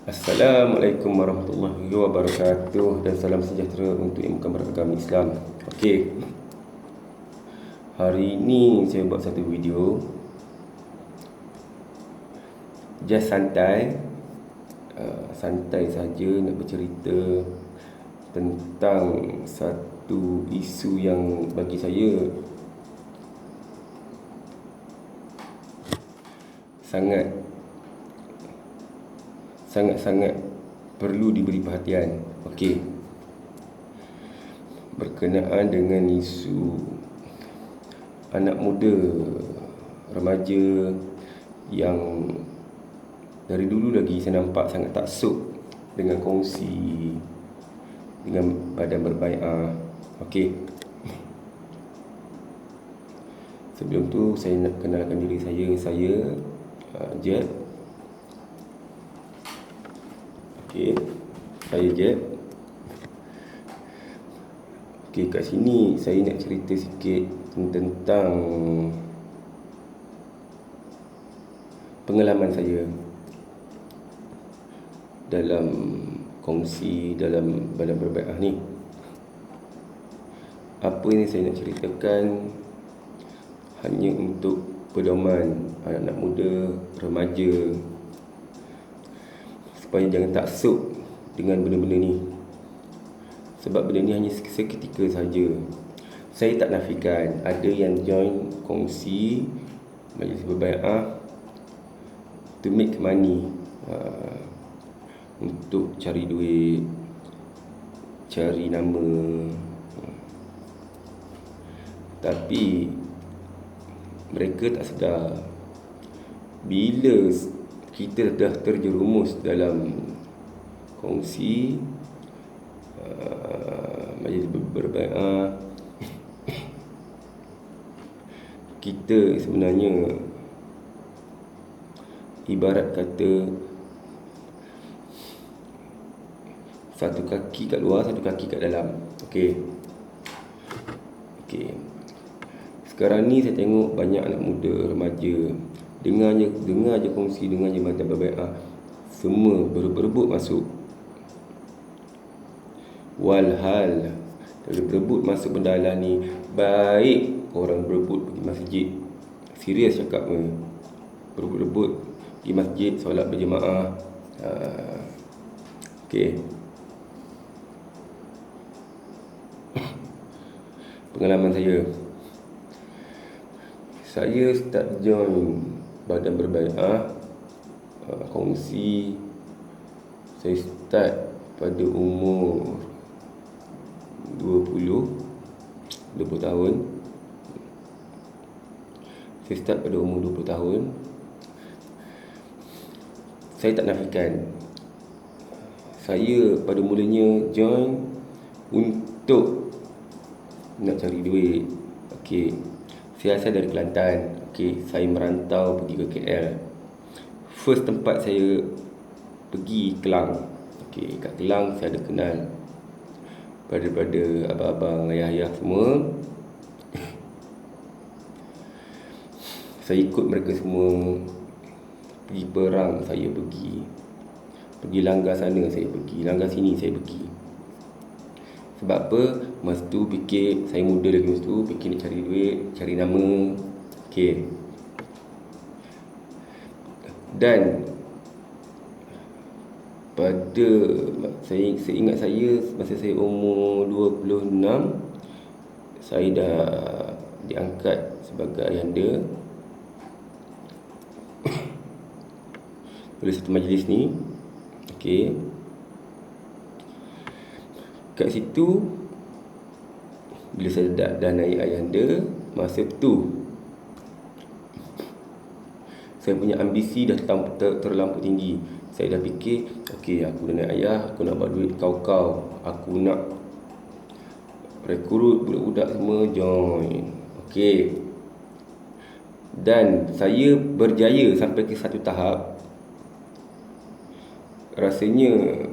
Assalamualaikum warahmatullahi wabarakatuh dan salam sejahtera untuk yang bukan beragama Islam. Okey. Hari ini saya buat satu video just santai santai saja nak bercerita tentang satu isu yang bagi saya sangat perlu diberi perhatian. Okey. Berkenaan dengan isu anak muda, remaja yang dari dulu lagi saya nampak sangat taksub dengan kongsi dengan badan berbai'ah. Okey. Sebelum tu saya nak kenalkan diri saya Jet. Okey, saya Jet. Okey, kat sini saya nak cerita sikit tentang pengalaman saya dalam kongsi dalam badan berbai'ah ni. Apa yang saya nak ceritakan hanya untuk pedoman anak-anak muda, remaja, supaya jangan taksub dengan benda-benda ni. Sebab benda ni hanya seketika saja. Saya tak nafikan ada yang join kongsi majlis berbai'ah to make money, untuk cari duit, cari nama. Tapi mereka tak sedar bila kita dah terjerumus dalam kongsi majlis berbai'ah, kita sebenarnya ibarat kata satu kaki kat luar, satu kaki kat dalam. Okey. Sekarang ni saya tengok banyak anak muda, remaja dengar je kongsi, dengar je badan berbai'ah, semua berebut masuk. Walhal berebut masuk bendalah ni, baik orang berebut pergi masjid. Serius cakap ni. Berebut pergi masjid, solat berjemaah. Okey. Pengalaman saya start join badan berbai'ah, kongsi. Saya start pada umur 20 tahun. Saya start pada umur 20 tahun. Saya tak nafikan, saya pada mulanya join untuk nak cari duit. Okey. Saya asal dari Kelantan. Okey, saya merantau pergi ke KL. First tempat saya pergi Kelang. Okey, kat Kelang saya ada kenal pada abang-abang, ayah-ayah semua. Saya ikut mereka semua. Pergi perang saya pergi langgar sana saya pergi, langgar sini saya pergi. Sebab apa? Masa tu fikir, saya muda lagi masa tu, fikir nak cari duit, cari nama. Okey. Dan pada saya ingat saya masa saya umur 26, saya dah diangkat sebagai ayahanda oleh satu majlis ni. Okey. Kat situ bila saya dah naik ayahanda, masa tu saya punya ambisi dah terlampau tinggi. Saya dah fikir, okey, aku dah naik ayah, aku nak buat duit kau. Aku nak rekrut budak-budak semua join. Okey. Dan saya berjaya sampai ke satu tahap, rasanya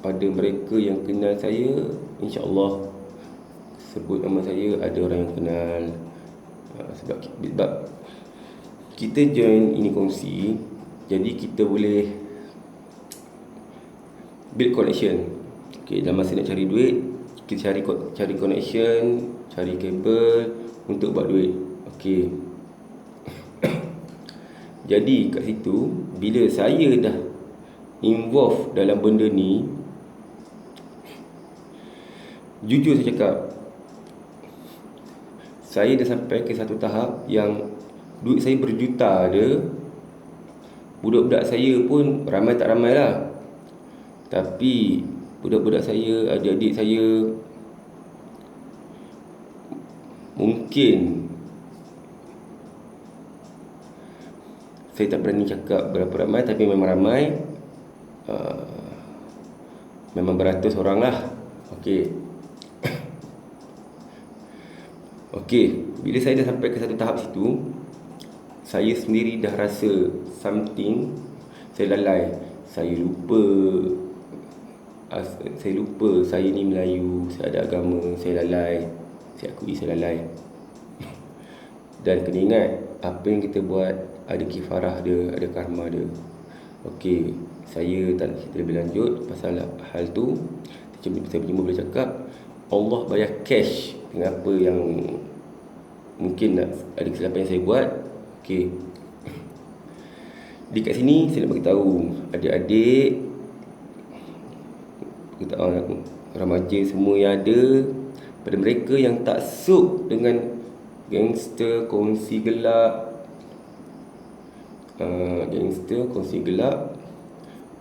pada mereka yang kenal saya, insya-Allah sebut nama saya, ada orang yang kenal. Sebab kita join ini kongsi, jadi kita boleh build connection. Okay, dalam masa nak cari duit, kita cari connection, cari kabel untuk buat duit. Okay. Jadi kat situ, bila saya dah involve dalam benda ni, jujur saya cakap, saya dah sampai ke satu tahap yang duit saya berjuta ada. Budak-budak saya pun ramai tak ramai lah, tapi budak-budak saya, adik-adik saya, mungkin saya tak berani cakap berapa ramai, tapi memang ramai. Memang beratus orang lah. Okey. Okey, bila saya dah sampai ke satu tahap situ, saya sendiri dah rasa something. Saya lalai. Saya lupa saya ni Melayu, saya ada agama, saya lalai. Saya akui saya lalai. Dan kena ingat, apa yang kita buat ada kifarah dia, ada karma dia. Okey, saya tak nak cerita lebih lanjut pasal hal tu. Saya cuma boleh cakap Allah bayar cash dengan apa yang mungkin ada kesilapan yang saya buat. Okey. Di kat sini saya nak beritahu adik-adik, remaja semua yang ada, pada mereka yang tak sup dengan gangster kongsi gelap,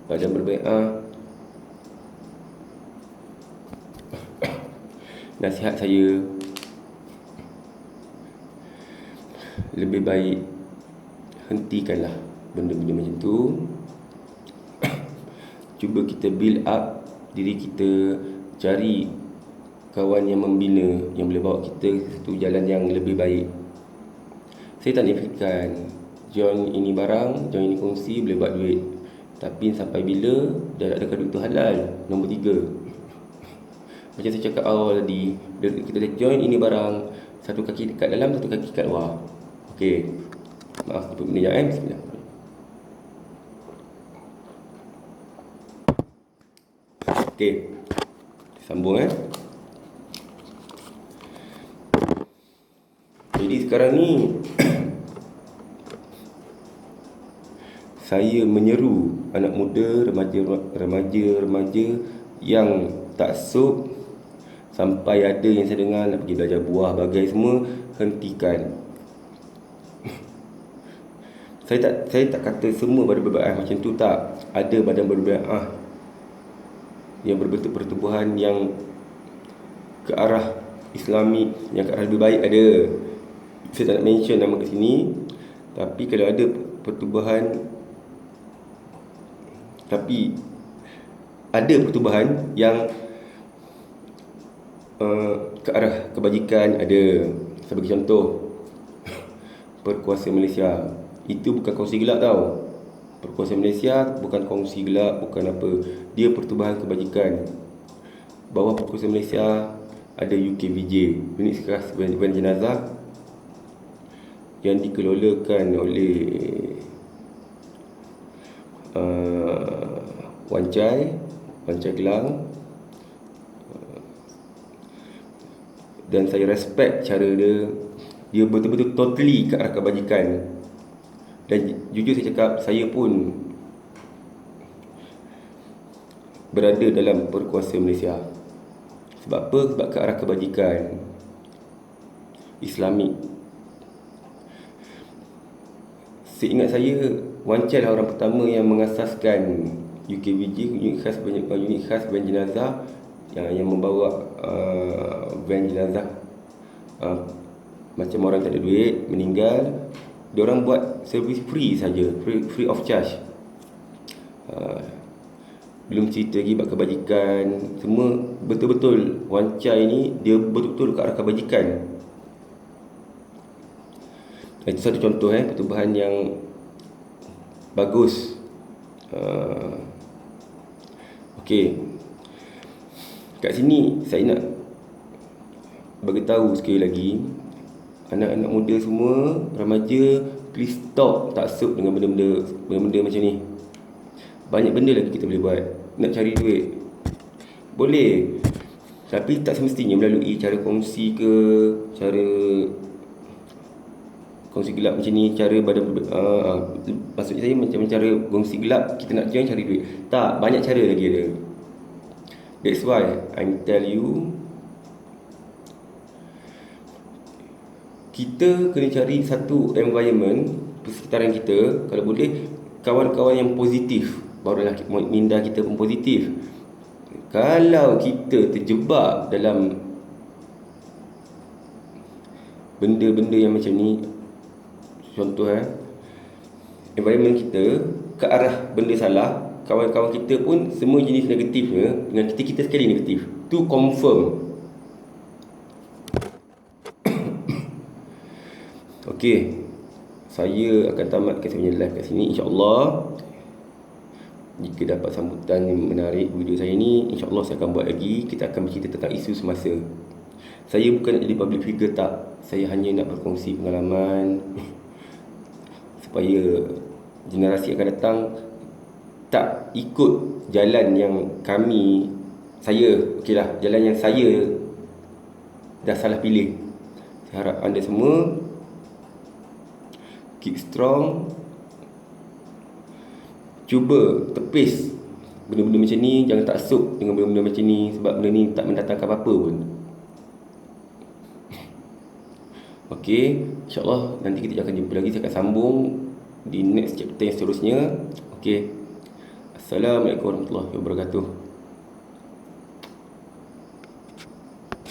badan berbai'ah, nasihat saya, lebih baik hentikanlah benda-benda macam tu. Cuba kita build up diri kita, cari kawan yang membina, yang boleh bawa kita ke satu jalan yang lebih baik. Saya tak nafikan join ini barang, join ini kongsi boleh buat duit, tapi sampai bila dah adakah duit tu halal? Nombor 3, macam saya cakap awal tadi, kita dah join ini barang, satu kaki dekat dalam, satu kaki kat luar. Okey, maaf sebut benda yang bismillah. Okey, sambung Jadi sekarang ni saya menyeru anak muda, remaja yang tak sup, sampai ada yang saya dengar nak pergi belajar buah bagai semua, hentikan. Saya tak kata semua badan berbai'ah macam tu, tak. Ada badan berbai'ah yang berbentuk pertubuhan yang ke arah Islami, yang ke arah lebih baik ada. Saya tak nak mention nama kat sini, tapi kalau ada pertubuhan, yang ke arah kebajikan ada. Saya bagi contoh, Perkuasa Malaysia. Itu bukan kongsi gelap tau. Perkuasa Malaysia bukan kongsi gelap, bukan apa. Dia pertubuhan kebajikan. Bawah Perkuasa Malaysia ada UKVJ, unit khas van jenazah, yang dikelolakan oleh Wan Chai Kelang. Dan saya respect cara dia. Dia betul-betul totally ke arah kebajikan. Dan jujur saya cakap, saya pun berada dalam Perkuasa Malaysia. Sebab apa? Sebab ke arah kebajikan Islamik. Seingat saya, Wan Chai lah orang pertama yang mengasaskan UKVJ, unit khas van jenazah, yang membawa van jenazah macam orang tak ada duit, meninggal, diorang buat servis free saja, free of charge. Belum cerita lagi bab kebajikan, semua betul-betul. Wan Chai ni dia betul-betul ke arah kebajikan. Itu satu contoh pertubuhan yang bagus. Okey, kat sini saya nak bagi tahu sekali lagi, anak-anak muda semua, remaja, please stop taksub dengan benda-benda macam ni. Banyak benda lagi kita boleh buat. Nak cari duit boleh, tapi tak semestinya melalui cara kongsi ke, cara kongsi gelap macam ni, cara maksud saya macam cara kongsi gelap kita nak join cari duit. Tak, banyak cara lagi ada. That's why I tell you, kita kena cari satu environment, persekitaran kita, kalau boleh kawan-kawan yang positif, barulah minda kita pun positif. Kalau kita terjebak dalam benda-benda yang macam ni, contoh environment kita ke arah benda salah, kawan-kawan kita pun semua jenis negatifnya, dengan kita sekali negatif, tu confirm. Okey, saya akan tamatkan saya punya live kat sini, insya-Allah. Jika dapat sambutan yang menarik video saya ni, insya-Allah saya akan buat lagi. Kita akan bercerita tentang isu semasa. Saya bukan nak jadi public figure, tak. Saya hanya nak berkongsi pengalaman supaya generasi akan datang tak ikut jalan yang jalan yang saya dah salah pilih. Saya harap anda semua keep strong. Cuba tepis benda-benda macam ni, jangan taksub dengan benda-benda macam ni, sebab benda ni tak mendatangkan apa-apa pun. Okey, insya-Allah nanti kita akan jumpa lagi. Saya akan sambung di next chapter yang seterusnya. Okey. Assalamualaikum warahmatullahi wabarakatuh.